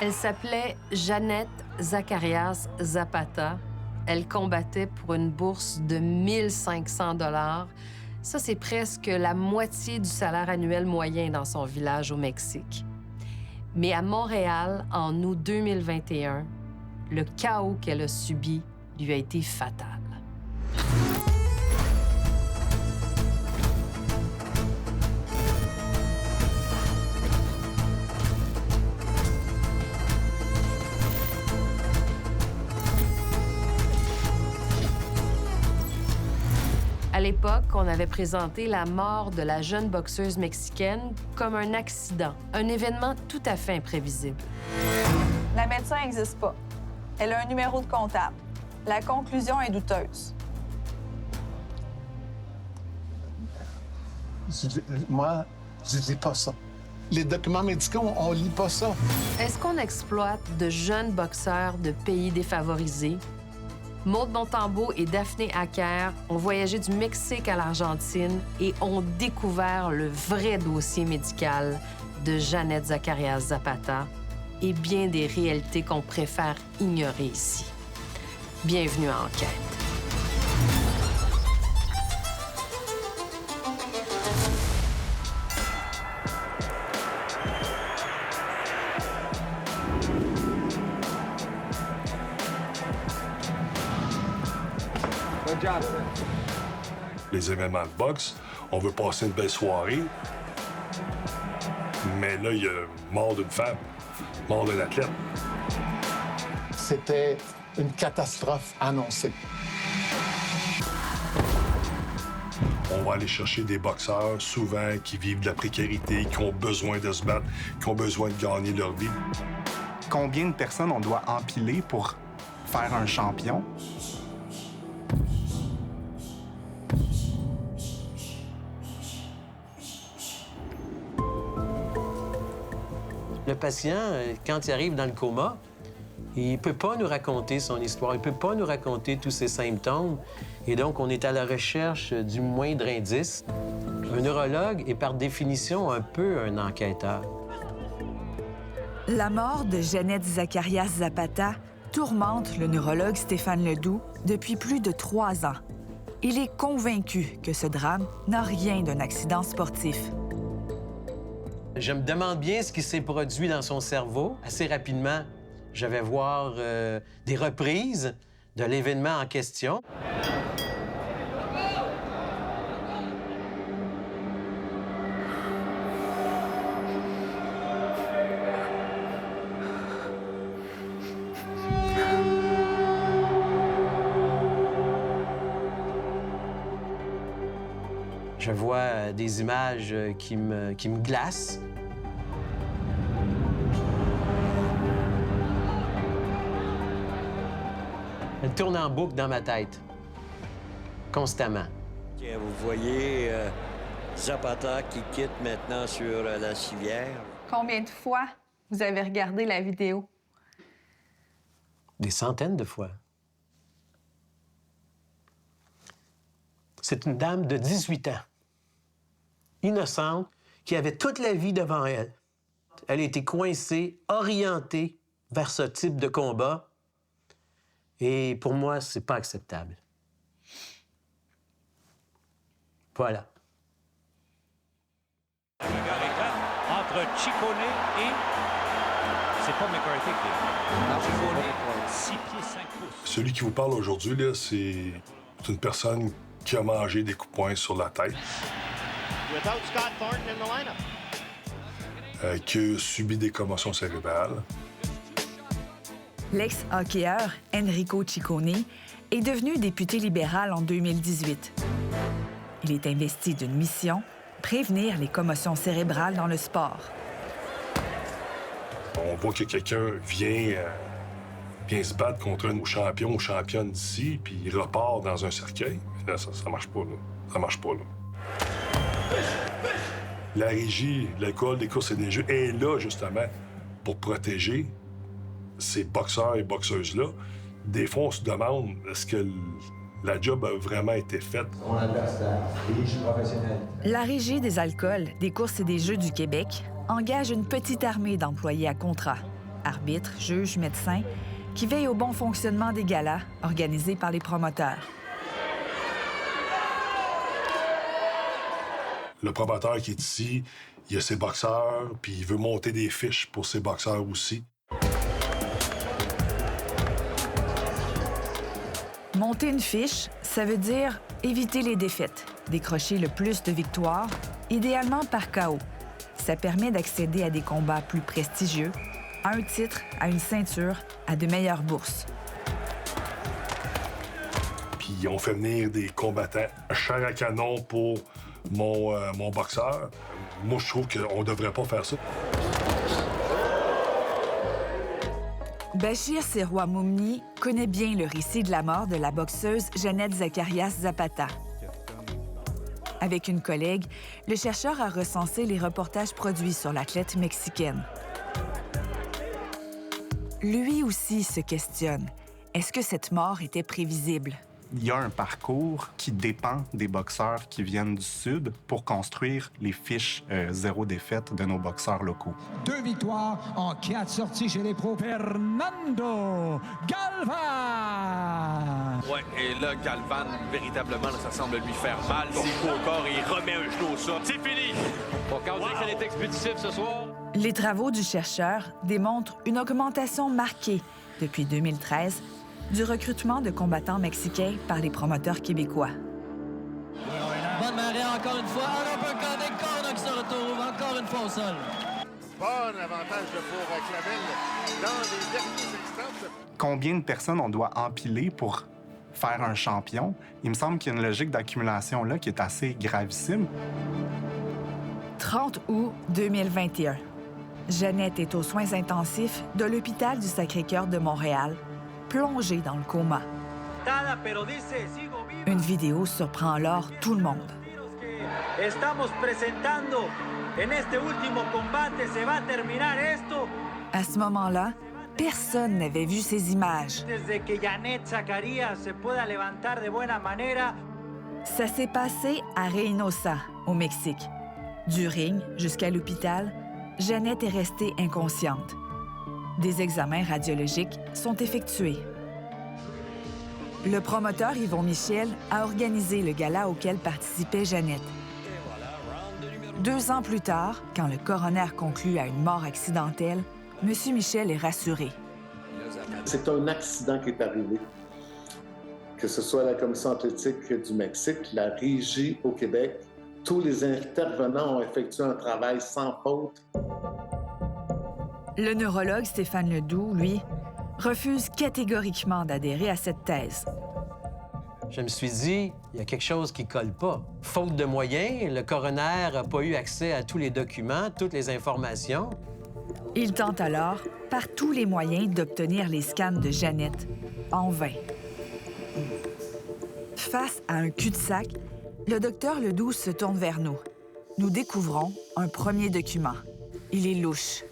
Elle s'appelait Jeannette Zacarias Zapata. Elle combattait pour une bourse de 1 500 $. Ça, c'est presque la moitié du salaire annuel moyen dans son village au Mexique. Mais à Montréal, en août 2021, le chaos qu'elle a subi lui a été fatal. À l'époque, on avait présenté la mort de la jeune boxeuse mexicaine comme un accident, un événement tout à fait imprévisible. La médecin n'existe pas. Elle a un numéro de comptable. La conclusion est douteuse. Moi, je lis pas ça. Les documents médicaux, on lit pas ça. Est-ce qu'on exploite de jeunes boxeurs de pays défavorisés? Maude Montembeault et Daphné Acker ont voyagé du Mexique à l'Argentine et ont découvert le vrai dossier médical de Jeannette Zacarias Zapata et bien des réalités qu'on préfère ignorer ici. Bienvenue à Enquête. Les événements de boxe, on veut passer une belle soirée, mais là, il y a mort d'une femme, mort d'un athlète. C'était une catastrophe annoncée. On va aller chercher des boxeurs, souvent, qui vivent de la précarité, qui ont besoin de se battre, qui ont besoin de gagner leur vie. Combien de personnes on doit empiler pour faire un champion? Le patient, quand il arrive dans le coma, il ne peut pas nous raconter son histoire, il ne peut pas nous raconter tous ses symptômes. Et donc, on est à la recherche du moindre indice. Un neurologue est par définition un peu un enquêteur. La mort de Jeannette Zacarias Zapata tourmente le neurologue Stéphane Ledoux depuis plus de 3 ans. Il est convaincu que ce drame n'a rien d'un accident sportif. Je me demande bien ce qui s'est produit dans son cerveau. Assez rapidement, je vais voir des reprises de l'événement en question. Je vois des images qui me glacent. Elle tourne en boucle dans ma tête, constamment. Vous voyez Zapata qui quitte maintenant sur la civière. Combien de fois vous avez regardé la vidéo? Des centaines de fois. C'est une dame de 18 ans, innocente, qui avait toute la vie devant elle. Elle était coincée, orientée vers ce type de combat. Et pour moi, c'est pas acceptable. Voilà. Entre Ciccone et... C'est pas McCarthy qui est... Ciccone, 6 pieds 5 pouces. Celui qui vous parle aujourd'hui, là, c'est une personne qui a mangé des coups de poing sur la tête. Without Scott Thornton in the lineup. Qui a subi des commotions cérébrales. L'ex-hockeyeur Enrico Ciccone est devenu député libéral en 2018. Il est investi d'une mission, prévenir les commotions cérébrales dans le sport. On voit que quelqu'un vient se battre contre un champion ou championne d'ici, puis il repart dans un cercueil. Là, ça marche pas, là. Ça marche pas, là. La régie, l'école des courses et des jeux est là, justement, pour protéger ces boxeurs et boxeuses-là. Des fois, on se demande, est-ce que la job a vraiment été faite? La Régie des alcools, des courses et des jeux du Québec engage une petite armée d'employés à contrat. arbitres, juges, médecins, qui veillent au bon fonctionnement des galas organisés par les promoteurs. Le promoteur qui est ici, il a ses boxeurs, puis il veut monter des fiches pour ses boxeurs aussi. Monter une fiche, ça veut dire éviter les défaites, décrocher le plus de victoires, idéalement par KO. Ça permet d'accéder à des combats plus prestigieux, à un titre, à une ceinture, à de meilleures bourses. Puis on fait venir des combattants chair à canon pour mon boxeur. Moi, je trouve qu'on ne devrait pas faire ça. Bachir Serrois Moumni connaît bien le récit de la mort de la boxeuse Jeannette Zacarias Zapata. Avec une collègue, le chercheur a recensé les reportages produits sur l'athlète mexicaine. Lui aussi se questionne. Est-ce que cette mort était prévisible? Il y a un parcours qui dépend des boxeurs qui viennent du Sud pour construire les fiches zéro défaite de nos boxeurs locaux. 2 victoires en 4 sorties chez les pros. Fernando Galvan! Ouais, et là, Galvan, véritablement, là, ça semble lui faire mal. Ses coups au corps et il remet un genou au sol. C'est fini! Bon, quand on dit que ça est expéditif ce soir... Les travaux du chercheur démontrent une augmentation marquée depuis 2013 du recrutement de combattants mexicains par les promoteurs québécois. Bonne marée encore une fois. Un uppercut et corner qui se retrouve encore une fois au sol. Bon avantage pour Clavel dans les derniers instants. Combien de personnes on doit empiler pour faire un champion? Il me semble qu'il y a une logique d'accumulation là qui est assez gravissime. 30 août 2021. Jeannette est aux soins intensifs de l'hôpital du Sacré-Cœur de Montréal, plongée dans le coma. Une vidéo surprend alors tout le monde. À ce moment-là, personne n'avait vu ces images. Ça s'est passé à Reynosa, au Mexique. Du ring jusqu'à l'hôpital, Jeannette est restée inconsciente. Des examens radiologiques sont effectués. Le promoteur Yvon Michel a organisé le gala auquel participait Jeannette. 2 ans plus tard, quand le coroner conclut à une mort accidentelle, M. Michel est rassuré. C'est un accident qui est arrivé. Que ce soit la Commission athlétique du Mexique, la Régie au Québec, tous les intervenants ont effectué un travail sans faute. Le neurologue Stéphane Ledoux, lui, refuse catégoriquement d'adhérer à cette thèse. Je me suis dit, il y a quelque chose qui colle pas. Faute de moyens, le coroner n'a pas eu accès à tous les documents, toutes les informations. Il tente alors, par tous les moyens, d'obtenir les scans de Jeannette, en vain. Face à un cul-de-sac, le docteur Ledoux se tourne vers nous. Nous découvrons un premier document. Il est louche.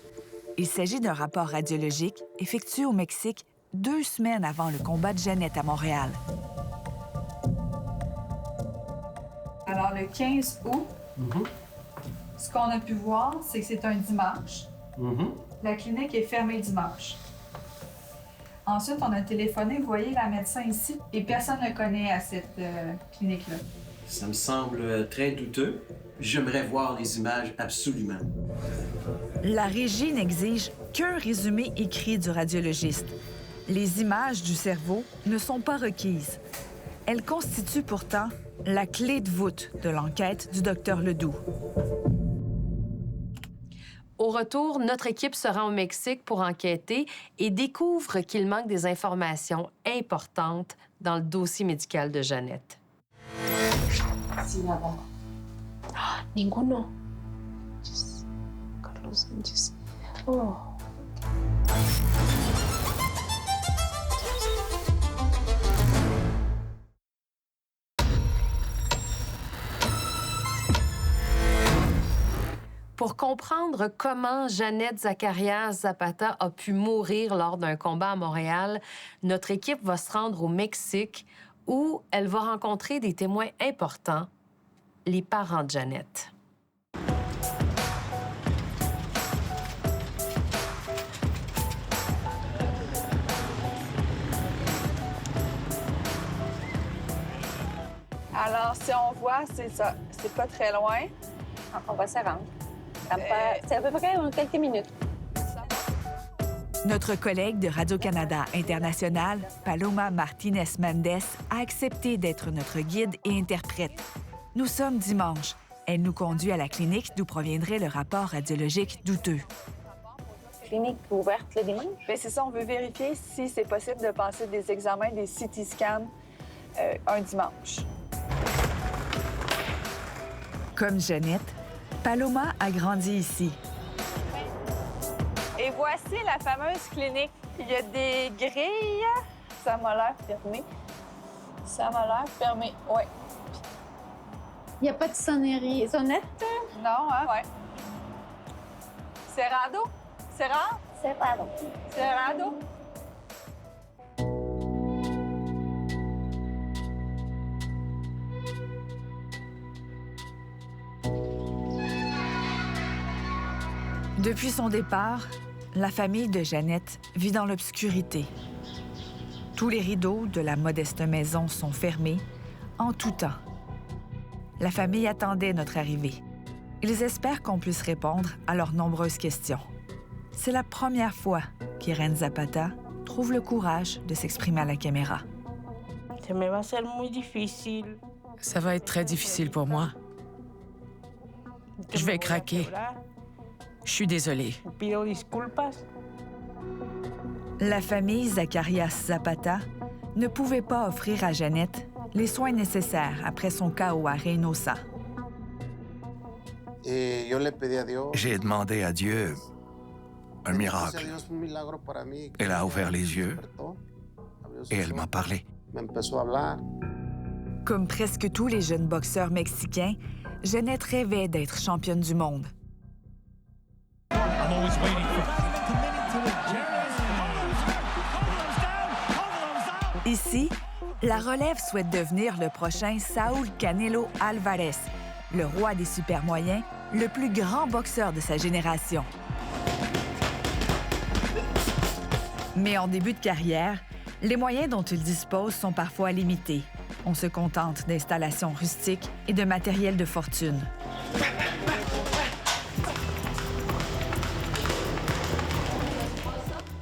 Il s'agit d'un rapport radiologique effectué au Mexique 2 semaines avant le combat de Jeannette à Montréal. Alors, le 15 août, ce qu'on a pu voir, c'est que c'est un dimanche. La clinique est fermée dimanche. Ensuite, on a téléphoné, vous voyez la médecin ici, et personne ne connaît à cette clinique-là. Ça me semble très douteux. J'aimerais voir les images absolument. La régie n'exige qu'un résumé écrit du radiologiste. Les images du cerveau ne sont pas requises. Elles constituent pourtant la clé de voûte de l'enquête du docteur Ledoux. Au retour, notre équipe se rend au Mexique pour enquêter et découvre qu'il manque des informations importantes dans le dossier médical de Jeannette. Sí, nada. Ninguno. Carlos Sánchez. Oh. Pour comprendre comment Jeannette Zacarias Zapata a pu mourir lors d'un combat à Montréal, notre équipe va se rendre au Mexique où elle va rencontrer des témoins importants, les parents de Jeannette. Alors, si on voit, c'est ça. C'est pas très loin. On va se rendre. C'est à peu près en quelques minutes. Notre collègue de Radio-Canada International, Paloma Martinez-Mendez, a accepté d'être notre guide et interprète. Nous sommes dimanche. Elle nous conduit à la clinique d'où proviendrait le rapport radiologique douteux. Clinique ouverte le dimanche? Bien, c'est ça, on veut vérifier si c'est possible de passer des examens, des CT scans un dimanche. Comme Jeannette, Paloma a grandi ici. Et voici la fameuse clinique. Il y a des grilles. Ça m'a l'air fermé. Ça m'a l'air fermé, oui. Il n'y a pas de sonnerie. Sonnette? Non, hein? Oui. Cerrado? Cerrado? Cerrado. Cerrado? Depuis son départ, la famille de Jeannette vit dans l'obscurité. Tous les rideaux de la modeste maison sont fermés en tout temps. La famille attendait notre arrivée. Ils espèrent qu'on puisse répondre à leurs nombreuses questions. C'est la première fois qu'Irene Zapata trouve le courage de s'exprimer à la caméra. Ça va être très difficile pour moi. Je vais craquer. Je suis désolée. La famille Zacarias Zapata ne pouvait pas offrir à Jeannette les soins nécessaires après son chaos à Reynosa. J'ai demandé à Dieu un miracle. Elle a ouvert les yeux et elle m'a parlé. Comme presque tous les jeunes boxeurs mexicains, Jeannette rêvait d'être championne du monde. Ici, la relève souhaite devenir le prochain Saúl Canelo Álvarez, le roi des super moyens, le plus grand boxeur de sa génération. Mais en début de carrière, les moyens dont il dispose sont parfois limités. On se contente d'installations rustiques et de matériel de fortune.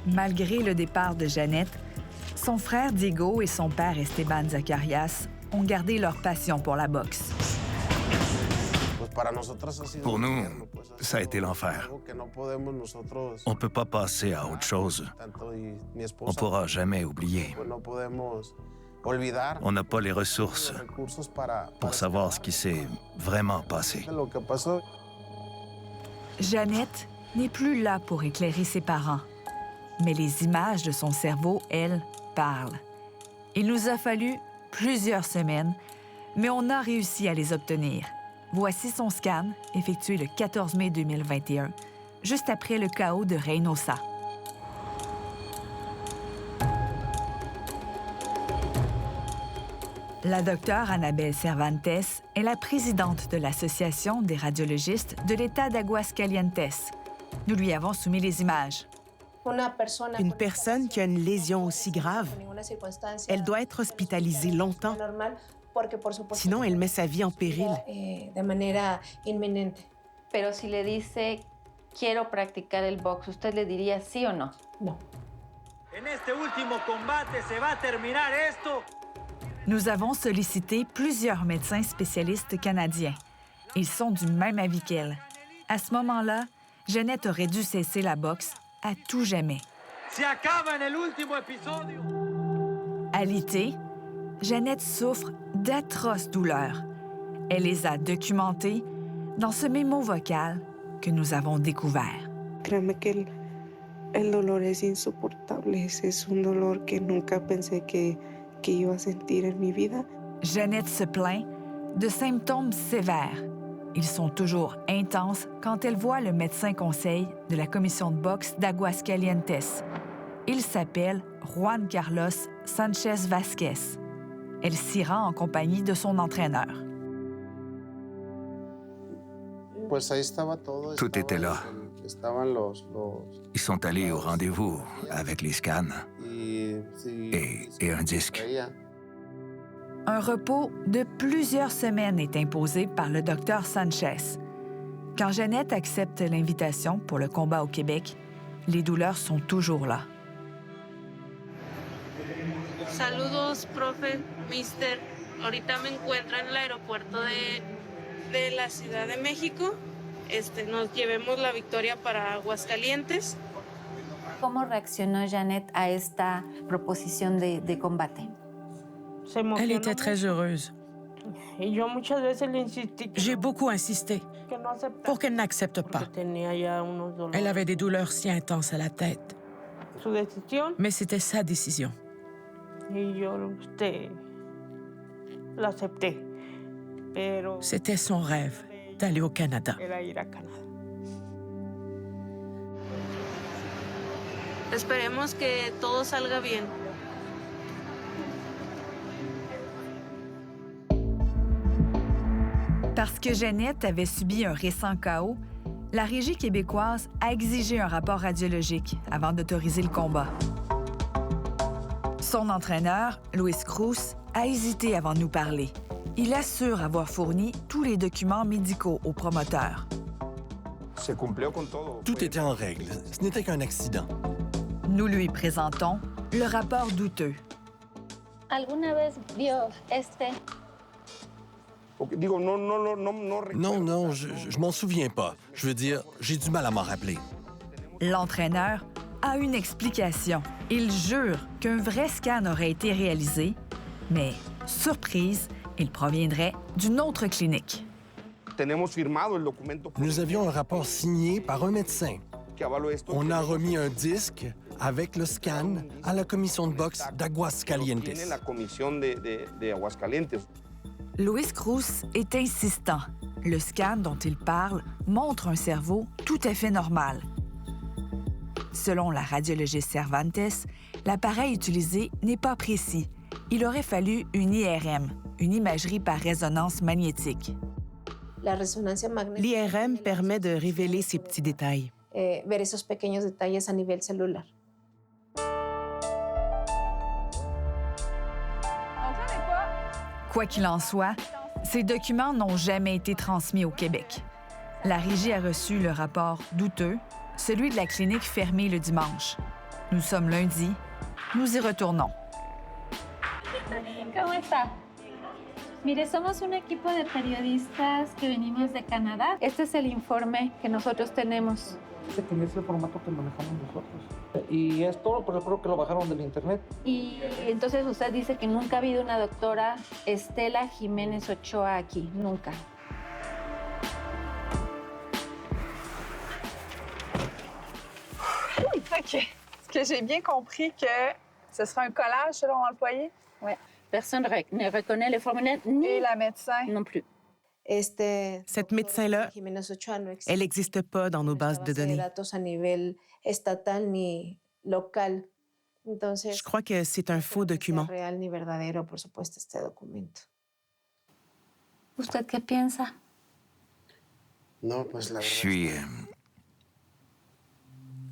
Malgré le départ de Jeannette, son frère Diego et son père Esteban Zacarias ont gardé leur passion pour la boxe. Pour nous, ça a été l'enfer. On ne peut pas passer à autre chose. On ne pourra jamais oublier. On n'a pas les ressources pour savoir ce qui s'est vraiment passé. Jeannette n'est plus là pour éclairer ses parents. Mais les images de son cerveau, elles, parlent. Il nous a fallu plusieurs semaines, mais on a réussi à les obtenir. Voici son scan, effectué le 14 mai 2021, juste après le chaos de Reynosa. La docteure Annabelle Cervantes est la présidente de l'Association des radiologistes de l'État d'Aguascalientes. Nous lui avons soumis les images. Une personne qui a une lésion aussi grave, elle doit être hospitalisée longtemps. Sinon, elle met sa vie en péril. Pero si le dice quiero practicar el box, ¿usted le diría sí o no? No. En este último combate se va a terminar esto. Nous avons sollicité plusieurs médecins spécialistes canadiens. Ils sont du même avis qu'elle. À ce moment-là, Jeannette aurait dû cesser la boxe à tout jamais. Alitée, Jeannette souffre d'atroces douleurs. Elle les a documentées dans ce mémo vocal que nous avons découvert. Créeme que el dolor es insoportable. Es un dolor que nunca pensé que iba a sentir en mi vida. Jeannette se plaint de symptômes sévères. Ils sont toujours intenses quand elle voit le médecin conseil de la commission de boxe d'Aguascalientes. Il s'appelle Juan Carlos Sanchez Vázquez. Elle s'y rend en compagnie de son entraîneur. Tout était là. Ils sont allés au rendez-vous avec les scans et un disque. Un repos de plusieurs semaines est imposé par le docteur Sanchez. Quand Jeannette accepte l'invitation pour le combat au Québec, les douleurs sont toujours là. Saludos, profe, mister. Ahorita me encuentro en el aeropuerto de la Ciudad de México. Nos llevemos la victoria para Aguascalientes. ¿Cómo reaccionó Jeannette a esta proposición de combate? Elle était très heureuse. J'ai beaucoup insisté pour qu'elle n'accepte pas. Elle avait des douleurs si intenses à la tête. Mais c'était sa décision. C'était son rêve d'aller au Canada. Esperemos que todo salga bien. Parce que Jeannette avait subi un récent chaos, la Régie québécoise a exigé un rapport radiologique avant d'autoriser le combat. Son entraîneur, Luis Cruz, a hésité avant de nous parler. Il assure avoir fourni tous les documents médicaux au promoteur. Tout était en règle. Ce n'était qu'un accident. Nous lui présentons le rapport douteux. ¿Alguna vez vio Non, je m'en souviens pas. Je veux dire, j'ai du mal à m'en rappeler. L'entraîneur a une explication. Il jure qu'un vrai scan aurait été réalisé, mais, surprise, il proviendrait d'une autre clinique. Nous avions un rapport signé par un médecin. On a remis un disque avec le scan à la commission de boxe d'Aguascalientes. Luis Cruz est insistant. Le scan dont il parle montre un cerveau tout à fait normal. Selon la radiologiste Cervantes, l'appareil utilisé n'est pas précis. Il aurait fallu une IRM, une imagerie par résonance magnétique. L'IRM permet de révéler ces petits détails. Ver esos pequeños detalles a nivel celular. Quoi qu'il en soit, ces documents n'ont jamais été transmis au Québec. La Régie a reçu le rapport douteux, celui de la clinique fermée le dimanche. Nous sommes lundi, nous y retournons. ¿Cómo está? Mire, somos un equipo de periodistas que venimos de Canadá. Este es el informe que nosotros tenemos. Este es el formato que manejamos nosotros. Y esto, pues yo creo que lo bajaron del internet. Y entonces usted dice que nunca ha habido una doctora Estela Jiménez Ochoa aquí, nunca. OK. Est-ce que j'ai bien compris que ce sera un collage selon l'employé? Oui. Personne ne reconnaît le formulaire, ni la médecin non plus. Cette médecin-là, elle n'existe pas dans nos bases de données. Je crois que c'est un faux document. ¿Usted qué piensa? Je suis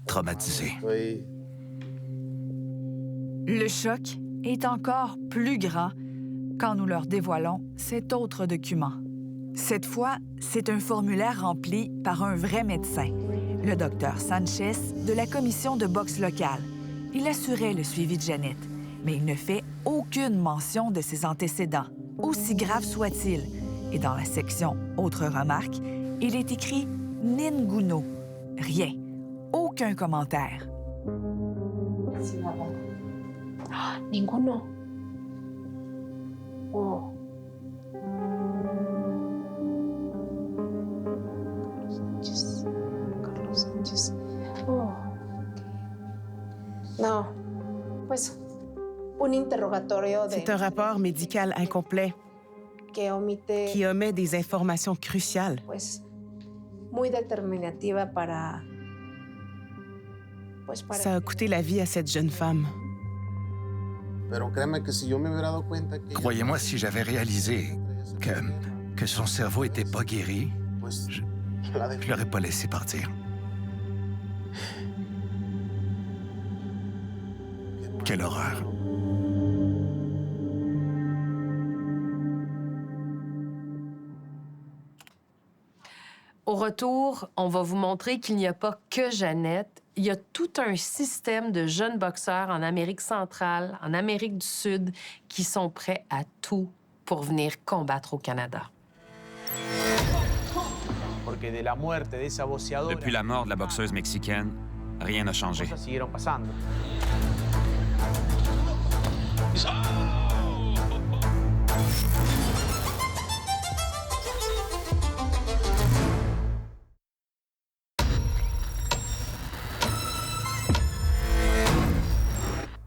traumatisé. Le choc est encore plus grand quand nous leur dévoilons cet autre document. Cette fois, c'est un formulaire rempli par un vrai médecin, le docteur Sanchez de la commission de boxe locale. Il assurait le suivi de Jeannette, mais il ne fait aucune mention de ses antécédents, aussi graves soient-ils. Et dans la section « Autres remarques », il est écrit « Ninguno ». Rien. Aucun commentaire. Ninguno. Oh. Carlos Sánchez. Oh. No, pues un interrogatorio de... C'est un rapport médical incomplet qui omet des informations cruciales. Pues muy determinativa para... Ça a coûté la vie à cette jeune femme. Croyez-moi, si j'avais réalisé que son cerveau n'était pas guéri, je ne l'aurais pas laissé partir. Quelle horreur. Au retour, on va vous montrer qu'il n'y a pas que Jeannette. Il y a tout un système de jeunes boxeurs en Amérique centrale, en Amérique du Sud, qui sont prêts à tout pour venir combattre au Canada. Depuis la mort de la boxeuse mexicaine, rien n'a changé.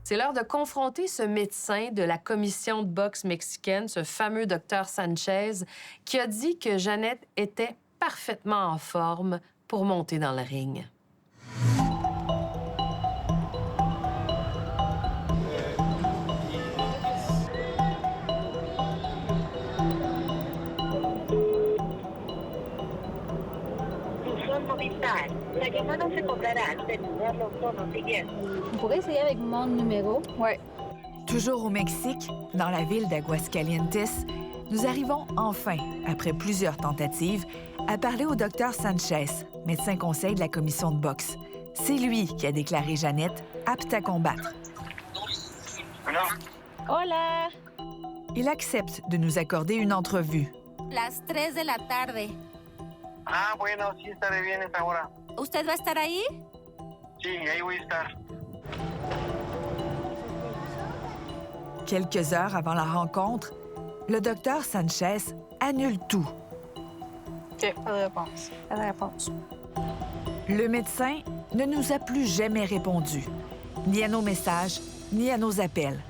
C'est l'heure de confronter ce médecin de la commission de boxe mexicaine, ce fameux docteur Sanchez, qui a dit que Jeannette était parfaitement en forme pour monter dans le ring. La llamada se cobrará al terminar los tonos siguientes. Vous pouvez essayer avec mon numéro? Ouais. Toujours au Mexique, dans la ville d'Aguascalientes, nous arrivons enfin, après plusieurs tentatives, à parler au docteur Sanchez, médecin conseil de la commission de boxe. C'est lui qui a déclaré Jeannette apte à combattre. Hola. Il accepte de nous accorder une entrevue. Las 3 de la tarde. Ah, bueno, sí estaré bien esa hora. ¿Usted va a estar ahí? Sí, ahí voy a estar. Quelques heures avant la rencontre, le docteur Sanchez annule tout. OK, pas de réponse. Pas de réponse. Le médecin ne nous a plus jamais répondu, ni à nos messages, ni à nos appels.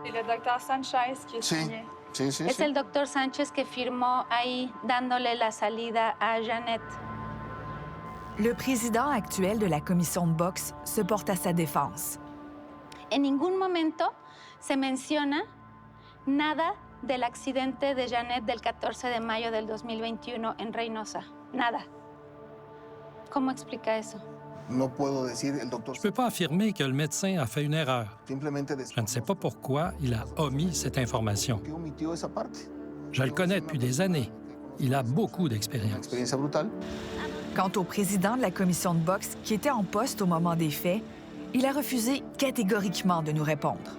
C'est le docteur Sanchez qui a signé. Es el doctor Sánchez que firmó ahí dándole la salida a Jeannette. Le président actuel de la commission de boxe se porte à sa défense. En ningún momento se menciona nada del accidente de Jeannette del 14 de mayo del 2021 en Reynosa. Nada. ¿Cómo explica eso? Je ne peux pas affirmer que le médecin a fait une erreur. Je ne sais pas pourquoi il a omis cette information. Je le connais depuis des années. Il a beaucoup d'expérience. Quant au président de la commission de boxe, qui était en poste au moment des faits, il a refusé catégoriquement de nous répondre.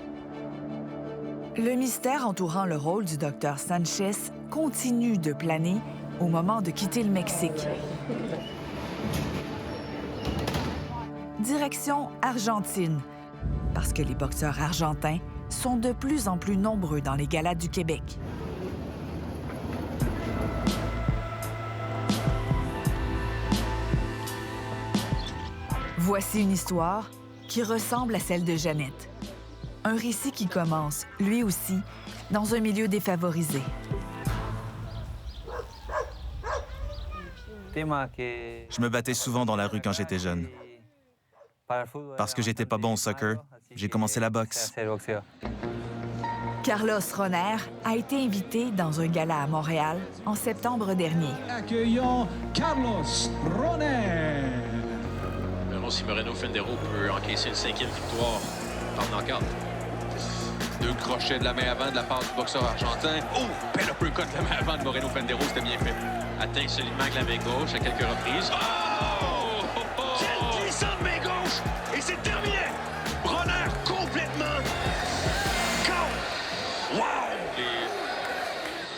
Le mystère entourant le rôle du docteur Sanchez continue de planer au moment de quitter le Mexique. Direction Argentine, parce que les boxeurs argentins sont de plus en plus nombreux dans les galas du Québec. Voici une histoire qui ressemble à celle de Jeannette. Un récit qui commence, lui aussi, dans un milieu défavorisé. Je me battais souvent dans la rue quand j'étais jeune. Parce que j'étais pas bon au soccer, j'ai commencé la boxe. Carlos Roner a été invité dans un gala à Montréal en septembre dernier. Accueillons Carlos Roner. Si Moreno Fendero peut encaisser une 5e victoire par knockout. 2 crochets de la main avant de la part du boxeur argentin. Oh! Bel uppercut de la main avant de Moreno Fendero, c'était bien fait. Atteint solidement avec la main gauche à quelques reprises. Oh! Quelle puissante main gauche! Et c'est terminé! Roner complètement KO! Wow!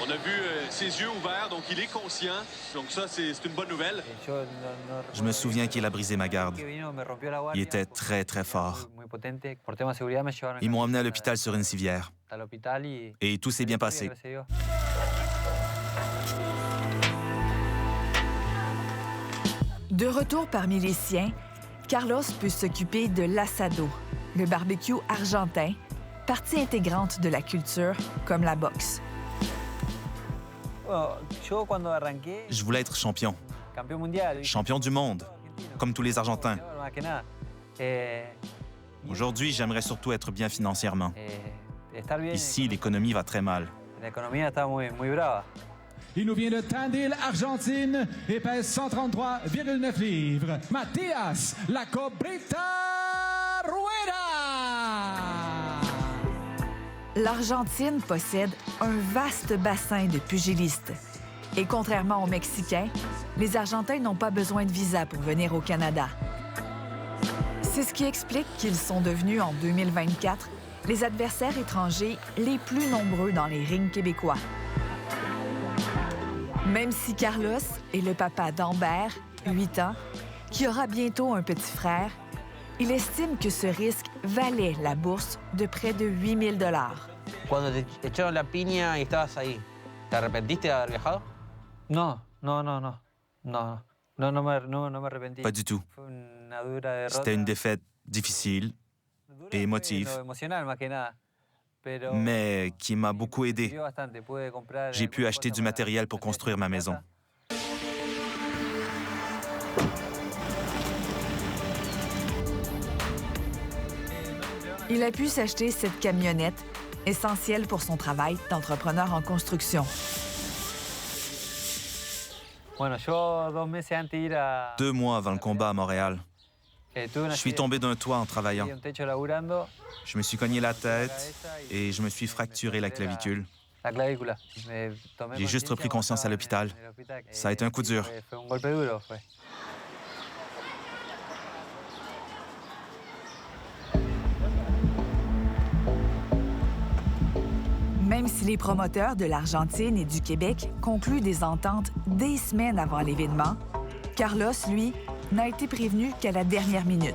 On a vu ses yeux ouverts, donc il est conscient. Donc ça, c'est une bonne nouvelle. Je me souviens qu'il a brisé ma garde. Il était très, très fort. Ils m'ont emmené à l'hôpital sur une civière. Et tout s'est bien passé. De retour parmi les siens, Carlos peut s'occuper de l'assado, le barbecue argentin, partie intégrante de la culture comme la boxe. Je voulais être champion. Champion du monde, comme tous les Argentins. Aujourd'hui, j'aimerais surtout être bien financièrement. Ici, l'économie va très mal. Il nous vient de Tandil, Argentine, et pèse 133,9 livres. Matías La Cobrita Rueda. L'Argentine possède un vaste bassin de pugilistes Et contrairement aux Mexicains, les Argentins n'ont pas besoin de visa pour venir au Canada. C'est ce qui explique qu'ils sont devenus, en 2024, les adversaires étrangers les plus nombreux dans les rings québécois. Même si Carlos est le papa d'Amber, 8 ans, qui aura bientôt un petit frère, il estime que ce risque valait la bourse de près de 8 000 $. Cuando te echaron la piña y estabas ahí, ¿te arrepentiste de haber viajado? No me arrepentí. Pas du tout. C'était une défaite difficile et émotive, mais qui m'a beaucoup aidé. J'ai pu acheter du matériel pour construire ma maison. Il a pu s'acheter cette camionnette, essentielle pour son travail d'entrepreneur en construction. 2 mois avant le combat à Montréal, je suis tombé d'un toit en travaillant. Je me suis cogné la tête et je me suis fracturé la clavicule. J'ai juste repris conscience à l'hôpital. Ça a été un coup dur. Même si les promoteurs de l'Argentine et du Québec concluent des ententes des semaines avant l'événement, Carlos, lui, n'a été prévenu qu'à la dernière minute.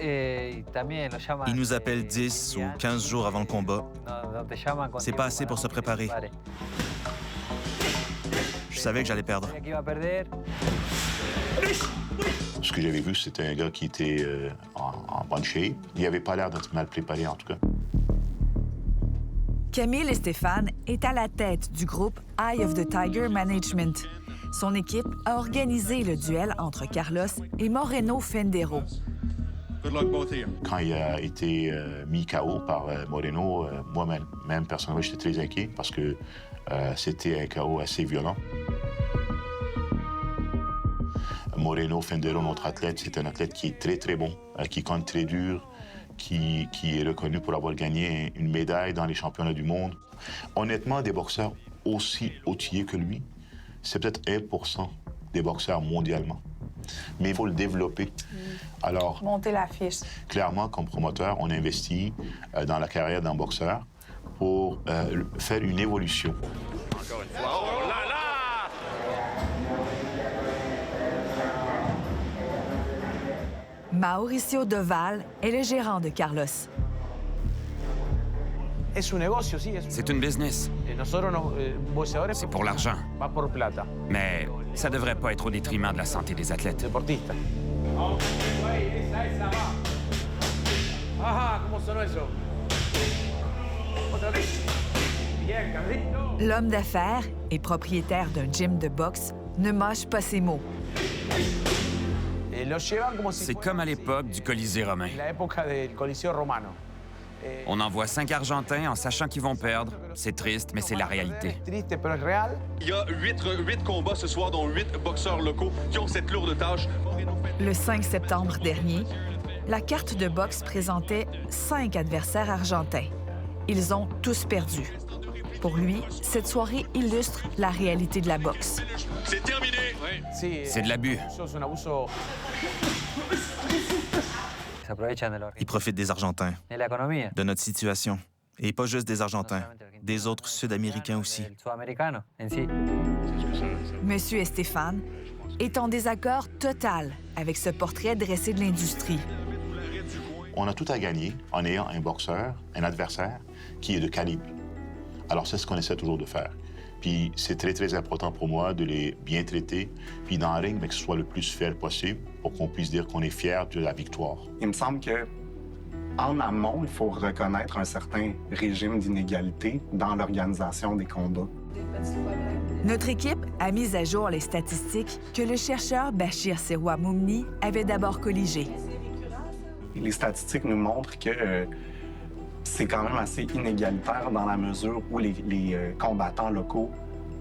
Ils nous appellent 10 ou 15 jours avant le combat. C'est pas assez pour se préparer. Je savais que j'allais perdre. Ce que j'avais vu, c'était un gars qui était en bonne shape. Il n'avait pas l'air d'être mal préparé, en tout cas. Camille Estefan est à la tête du groupe Eye of the Tiger Management. Son équipe a organisé le duel entre Carlos et Moreno Fendero. Quand il a été mis KO par Moreno, moi-même, personnellement, j'étais très inquiet parce que c'était un KO assez violent. Moreno Fendero, notre athlète, c'est un athlète qui est très, très bon, qui compte très dur, qui est reconnu pour avoir gagné une médaille dans les championnats du monde. Honnêtement, des boxeurs aussi outillés que lui, c'est peut-être 1% des boxeurs mondialement. Mais il faut le développer. Alors, monter la fiche. Clairement, comme promoteur, on investit dans la carrière d'un boxeur pour faire une évolution. Encore une fois. Oh là là! Mauricio Doval est le gérant de Carlos. C'est une business. C'est pour l'argent. Mais ça devrait pas être au détriment de la santé des athlètes. L'homme d'affaires et propriétaire d'un gym de boxe ne mâche pas ses mots. C'est comme à l'époque du Colisée romain. On envoie 5 Argentins en sachant qu'ils vont perdre. C'est triste, mais c'est la réalité. Il y a 8 combats ce soir, dont 8 boxeurs locaux qui ont cette lourde tâche. Le 5 septembre dernier, la carte de boxe présentait 5 adversaires argentins. Ils ont tous perdu. Pour lui, cette soirée illustre la réalité de la boxe. C'est terminé! C'est de l'abus. Ils profitent des Argentins, de notre situation. Et pas juste des Argentins, des autres Sud-Américains aussi. Monsieur Estefan est en désaccord total avec ce portrait dressé de l'industrie. On a tout à gagner en ayant un boxeur, un adversaire, qui est de calibre. Alors, c'est ce qu'on essaie toujours de faire. Puis, c'est très, très important pour moi de les bien traiter, puis dans le ring, mais que ce soit le plus fair possible pour qu'on puisse dire qu'on est fier de la victoire. Il me semble que en amont, il faut reconnaître un certain régime d'inégalité dans l'organisation des combats. Notre équipe a mis à jour les statistiques que le chercheur Bachir Serwa Moumni avait d'abord colligées. Les statistiques nous montrent que c'est quand même assez inégalitaire dans la mesure où les combattants locaux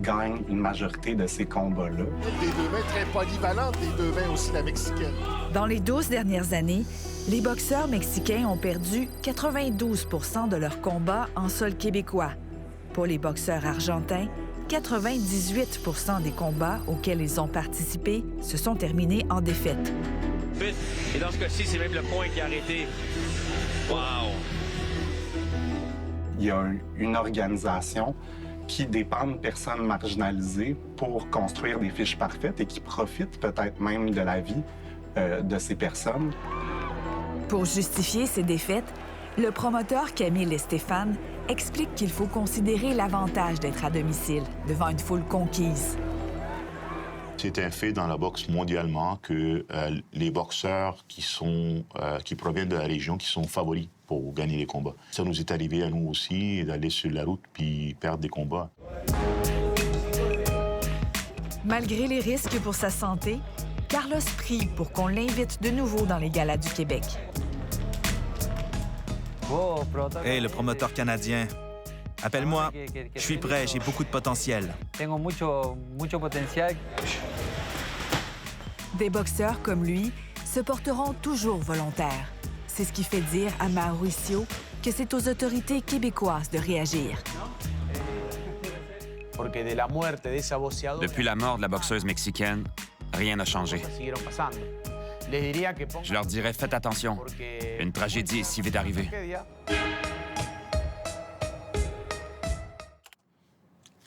gagnent une majorité de ces combats-là. Des deux mains très polyvalentes, des deux mains aussi la mexicaine. Dans les 12 dernières années, les boxeurs mexicains ont perdu 92 % de leurs combats en sol québécois. Pour les boxeurs argentins, 98 % des combats auxquels ils ont participé se sont terminés en défaite. Et dans ce cas-ci, c'est même le point qui a arrêté. Wow! Il y a une organisation qui dépend de personnes marginalisées pour construire des fiches parfaites et qui profite peut-être même de la vie de ces personnes. Pour justifier ces défaites, le promoteur Camille Stéphane explique qu'il faut considérer l'avantage d'être à domicile devant une foule conquise. C'est un fait dans la boxe mondialement que les boxeurs qui proviennent de la région qui sont favoris pour gagner les combats. Ça nous est arrivé à nous aussi d'aller sur la route puis perdre des combats. Malgré les risques pour sa santé, Carlos prie pour qu'on l'invite de nouveau dans les galas du Québec. Hey, le promoteur canadien. Appelle-moi. Je suis prêt, j'ai beaucoup de potentiel. Des boxeurs comme lui se porteront toujours volontaires. C'est ce qui fait dire à Mauricio que c'est aux autorités québécoises de réagir. Depuis la mort de la boxeuse mexicaine, rien n'a changé. Je leur dirais, faites attention. Une tragédie est si vite arrivée.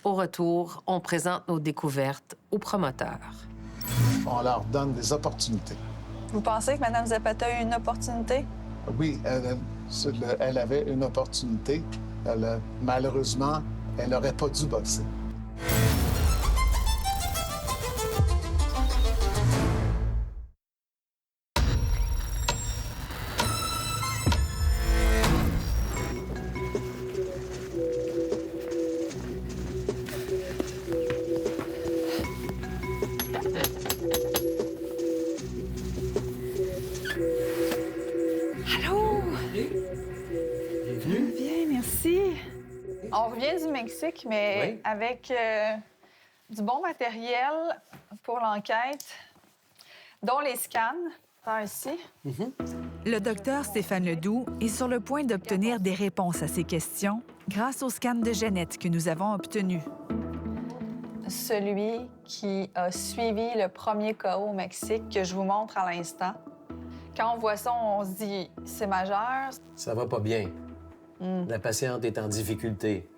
Au retour, on présente nos découvertes aux promoteurs. On leur donne des opportunités. Vous pensez que Mme Zapata a eu une opportunité? Oui, elle avait une opportunité. Malheureusement, elle n'aurait pas dû boxer. On revient du Mexique, mais avec du bon matériel pour l'enquête, dont les scans, par ici. Le docteur Stéphane Ledoux est sur le point d'obtenir des réponses à ces questions grâce au scan de Jeannette que nous avons obtenu. Celui qui a suivi le premier KO au Mexique que je vous montre à l'instant. Quand on voit ça, on se dit « c'est majeur ». Ça va pas bien. La patiente est en difficulté.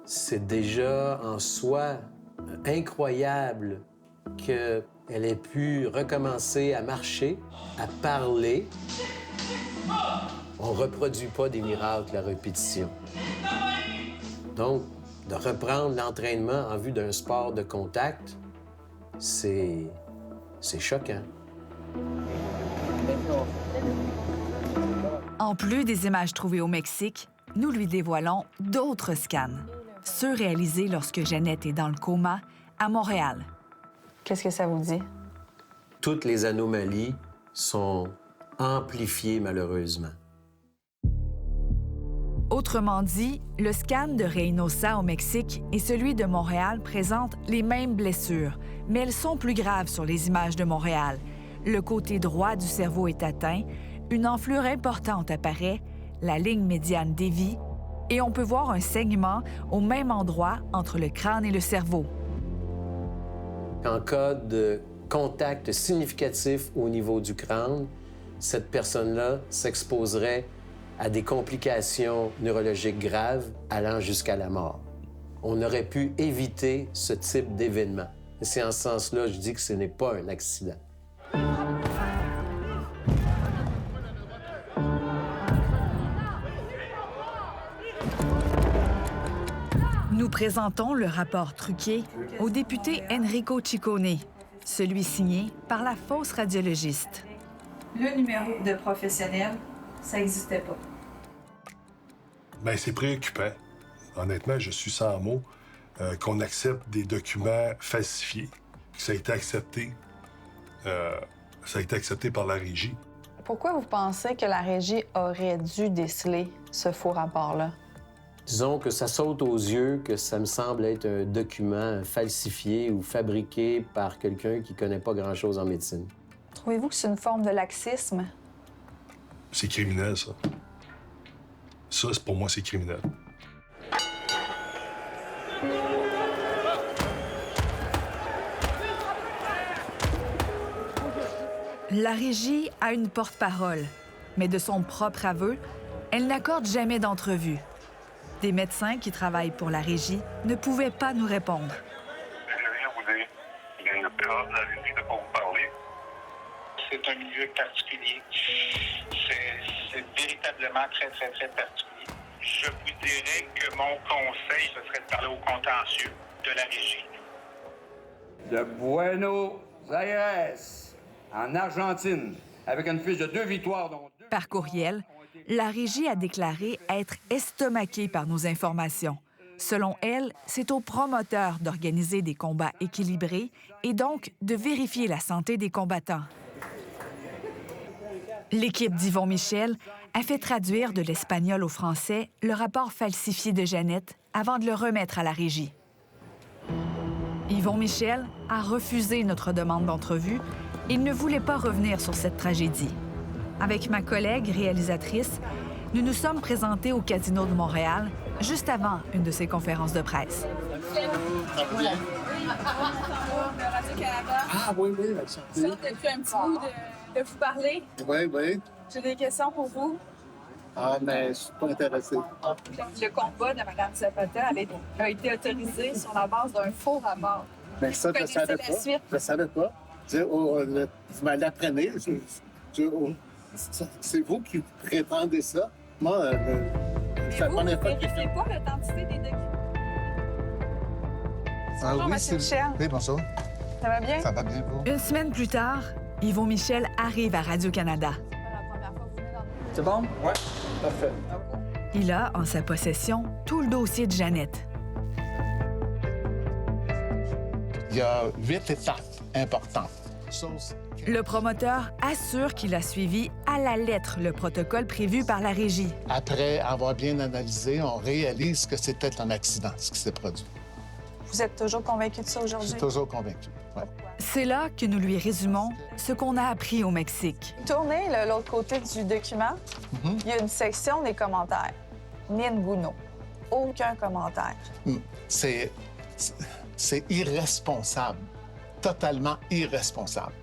C'est déjà en soi incroyable qu'elle ait pu recommencer à marcher, à parler. On reproduit pas des miracles à répétition. Donc, de reprendre l'entraînement en vue d'un sport de contact, c'est choquant. En plus des images trouvées au Mexique, nous lui dévoilons d'autres scans, ceux réalisés lorsque Jeannette est dans le coma à Montréal. Qu'est-ce que ça vous dit? Toutes les anomalies sont amplifiées, malheureusement. Autrement dit, le scan de Reynosa au Mexique et celui de Montréal présentent les mêmes blessures, mais elles sont plus graves sur les images de Montréal. Le côté droit du cerveau est atteint, une enflure importante apparaît, la ligne médiane dévie et on peut voir un saignement au même endroit entre le crâne et le cerveau. En cas de contact significatif au niveau du crâne, cette personne-là s'exposerait à des complications neurologiques graves allant jusqu'à la mort. On aurait pu éviter ce type d'événement. C'est en ce sens-là, je dis que ce n'est pas un accident. Nous présentons le rapport truqué au député Enrico Ciccone, celui signé par la fausse radiologiste. Le numéro de professionnel, ça n'existait pas. Bien, c'est préoccupant. Honnêtement, je suis sans mots qu'on accepte des documents falsifiés. Ça a été accepté. Ça a été accepté par la Régie. Pourquoi vous pensez que la Régie aurait dû déceler ce faux rapport-là? Disons que ça saute aux yeux que ça me semble être un document falsifié ou fabriqué par quelqu'un qui ne connaît pas grand-chose en médecine. Trouvez-vous que c'est une forme de laxisme? C'est criminel, ça. Ça, pour moi, c'est criminel. La régie a une porte-parole, mais de son propre aveu, elle n'accorde jamais d'entrevue. Des médecins qui travaillent pour la régie ne pouvaient pas nous répondre. Je viens vous dire, il y a une période de la régie de pas vous parler. C'est un milieu particulier. C'est véritablement très, très, très particulier. Je vous dirais que mon conseil, ce serait de parler au contentieux de la régie. De Buenos Aires, en Argentine, avec une fiche de 2 victoires, dont 2... Par courriel, la régie a déclaré être estomaquée par nos informations. Selon elle, c'est aux promoteurs d'organiser des combats équilibrés et donc de vérifier la santé des combattants. L'équipe d'Yvon Michel a fait traduire de l'espagnol au français le rapport falsifié de Jeannette avant de le remettre à la régie. Yvon Michel a refusé notre demande d'entrevue. Il ne voulait pas revenir sur cette tragédie. Avec ma collègue réalisatrice, nous nous sommes présentés au Casino de Montréal juste avant une de ses conférences de presse. Ah oui, oui, J'ai hâte depuis un petit bout de vous parler. Oui, oui. J'ai des questions pour vous. Ah, mais je suis pas intéressé. Le combat de Mme Zapata a été autorisé sur la base d'un faux rapport. Mais ça, je ne savais pas. Je ne savais pas. Vous me l'apprenez. C'est vous qui prétendez ça. Moi, c'est vous ne vérifiez pas l'authenticité des documents. Bonjour, M. Michel. Oui, bonjour. Ça va bien? Ça va bien, vous? Une semaine plus tard, Yvon Michel arrive à Radio-Canada. C'est bon? Oui, parfait. Il a en sa possession tout le dossier de Jeannette. Il y a 8 étapes importantes. Le promoteur assure qu'il a suivi à la lettre le protocole prévu par la régie. Après avoir bien analysé, on réalise que c'était un accident, ce qui s'est produit. Vous êtes toujours convaincu de ça Je aujourd'hui? suis toujours convaincu. Ouais. C'est là que nous lui résumons ce qu'on a appris au Mexique. Tournez l'autre côté du document. Il y a une section des commentaires. Ninguno. Aucun commentaire. C'est irresponsable. Totalement irresponsable.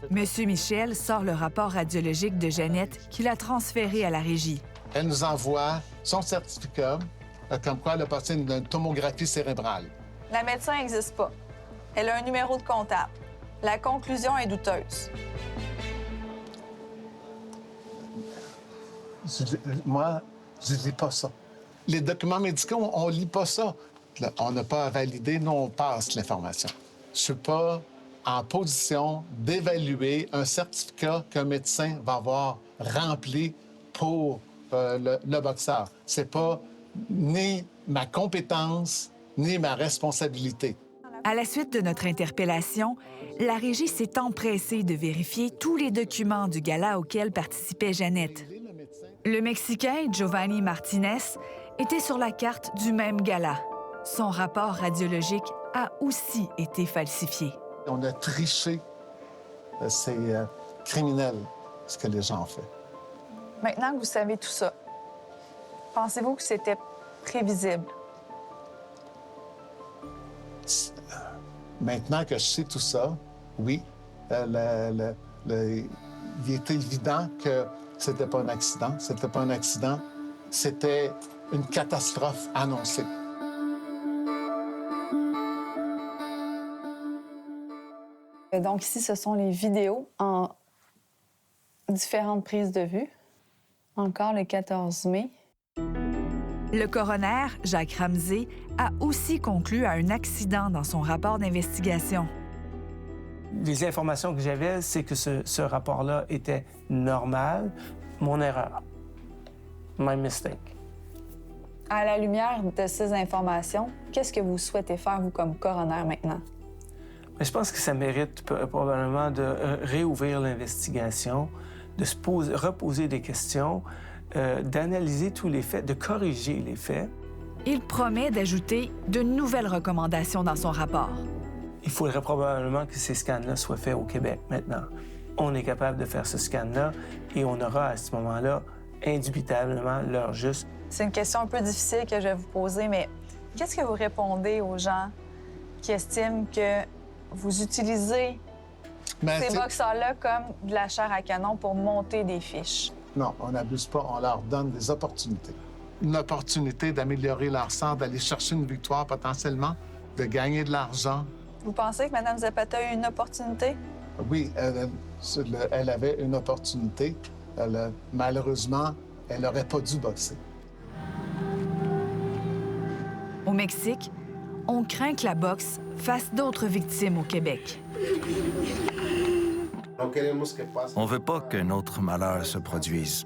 Monsieur Michel sort le rapport radiologique de Jeannette qu'il a transféré à la régie. Elle nous envoie son certificat comme quoi elle a passé une tomographie cérébrale. La médecin n'existe pas. Elle a un numéro de comptable. La conclusion est douteuse. Moi, je ne lis pas ça. Les documents médicaux, on ne lit pas ça. Là, on n'a pas à valider, nous, on passe l'information. Je ne suis pas en position d'évaluer un certificat qu'un médecin va avoir rempli pour le boxeur. Ce n'est pas ni ma compétence, ni ma responsabilité. À la suite de notre interpellation, la régie s'est empressée de vérifier tous les documents du gala auquel participait Jeannette. Le Mexicain Giovanni Martinez était sur la carte du même gala. Son rapport radiologique a aussi été falsifié. On a triché. C'est criminel, ce que les gens ont fait. Maintenant que vous savez tout ça, pensez-vous que c'était prévisible? Maintenant que je sais tout ça, oui, il était évident que c'était pas un accident. C'était pas un accident, c'était une catastrophe annoncée. Donc ici, ce sont les vidéos en différentes prises de vue. Encore le 14 mai. Le coroner, Jacques Ramsey, a aussi conclu à un accident dans son rapport d'investigation. Les informations que j'avais, c'est que ce rapport-là était normal. Mon erreur. My mistake. À la lumière de ces informations, qu'est-ce que vous souhaitez faire, vous, comme coroner, maintenant? Mais je pense que ça mérite probablement de réouvrir l'investigation, de se reposer des questions, d'analyser tous les faits, de corriger les faits. Il promet d'ajouter de nouvelles recommandations dans son rapport. Il faudrait probablement que ces scans-là soient faits au Québec maintenant. On est capable de faire ce scan-là et on aura à ce moment-là indubitablement l'heure juste. C'est une question un peu difficile que je vais vous poser, mais qu'est-ce que vous répondez aux gens qui estiment que vous utilisez ces boxeurs-là comme de la chair à canon pour monter des fiches. Non, on n'abuse pas, on leur donne des opportunités. Une opportunité d'améliorer leur sort, d'aller chercher une victoire potentiellement, de gagner de l'argent. Vous pensez que Mme Zapata a eu une opportunité? Oui, elle avait une opportunité. Malheureusement, elle n'aurait pas dû boxer. Au Mexique, on craint que la boxe fasse d'autres victimes au Québec. On ne veut pas qu'un autre malheur se produise.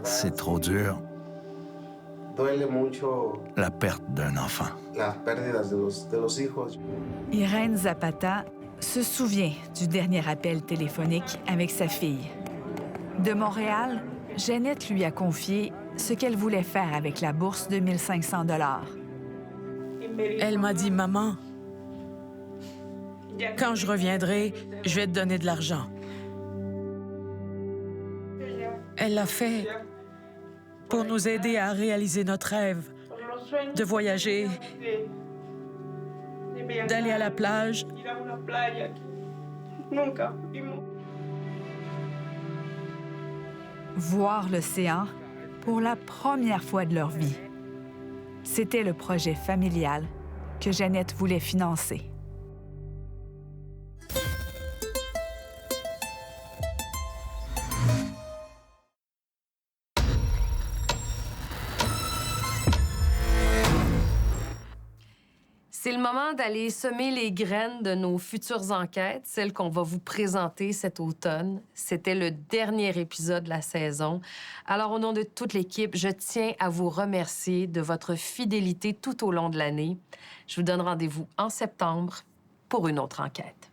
C'est trop dur. La perte d'un enfant. Irène Zapata se souvient du dernier appel téléphonique avec sa fille. De Montréal, Jeannette lui a confié ce qu'elle voulait faire avec la bourse de 1 500 $. Elle m'a dit, « Maman, quand je reviendrai, je vais te donner de l'argent. » Elle l'a fait pour nous aider à réaliser notre rêve, de voyager, d'aller à la plage. Voir l'océan pour la première fois de leur vie. C'était le projet familial que Jeannette voulait financer. C'est le moment d'aller semer les graines de nos futures enquêtes, celles qu'on va vous présenter cet automne. C'était le dernier épisode de la saison. Alors, au nom de toute l'équipe, je tiens à vous remercier de votre fidélité tout au long de l'année. Je vous donne rendez-vous en septembre pour une autre enquête.